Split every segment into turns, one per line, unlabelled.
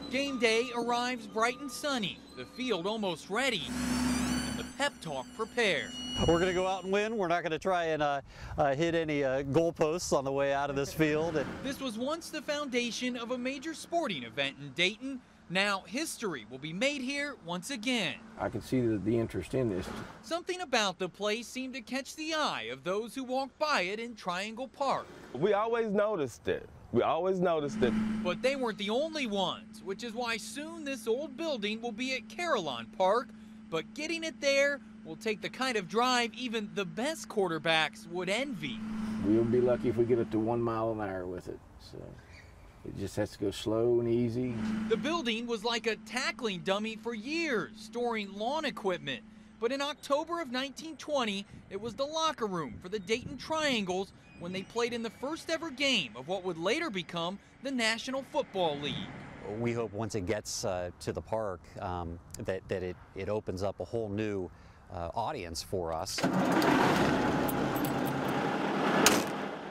Game day arrives bright and sunny, the field almost ready, and the pep talk prepared.
We're going to go out and win. We're not going to try and hit any goalposts on the way out of this field.
This was once the foundation of a major sporting event in Dayton. Now history will be made here once again.
I can see the interest in this.
Something about the place seemed to catch the eye of those who walked by it in Triangle Park.
We always noticed it. We always noticed it.
But they weren't the only ones, which is why soon this old building will be at Carillon Park. But getting it there will take the kind of drive even the best quarterbacks would envy.
We'll be lucky if we get up to 1 mile an hour with it. So it just has to go slow and easy.
The building was like a tackling dummy for years, storing lawn equipment. But in October of 1920, it was the locker room for the Dayton Triangles when they played in the first ever game of what would later become the National Football League.
We hope once it gets to the park that it opens up a whole new audience for us.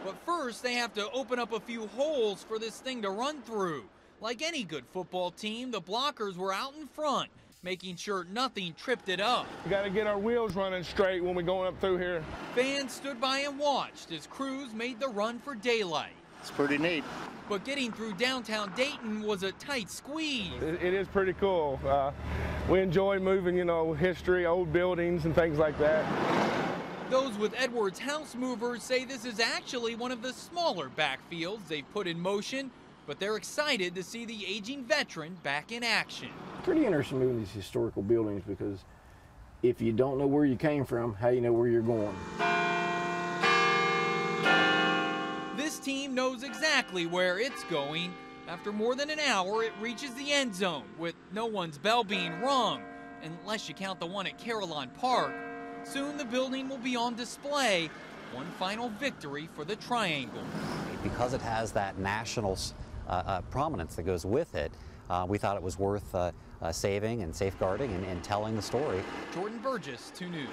But first, they have to open up a few holes for this thing to run through. Like any good football team, the blockers were out in front, making sure nothing tripped it up.
We got to get our wheels running straight when we're going up through here.
Fans stood by and watched as crews made the run for daylight.
It's pretty neat.
But getting through downtown Dayton was a tight squeeze.
It is pretty cool. We enjoy moving, history, old buildings and things like that.
Those with Edwards House Movers say this is actually one of the smaller backfields they've put in motion, but they're excited to see the aging veteran back in action.
Pretty interesting moving these historical buildings because if you don't know where you came from, how do you know where you're going?
This team knows exactly where it's going. After more than an hour, it reaches the end zone with no one's bell being rung, unless you count the one at Carillon Park. Soon the building will be on display. One final victory for the Triangle.
Because it has that national prominence that goes with it, we thought it was worth saving and safeguarding and telling the story.
Jordan Burgess, 2 News.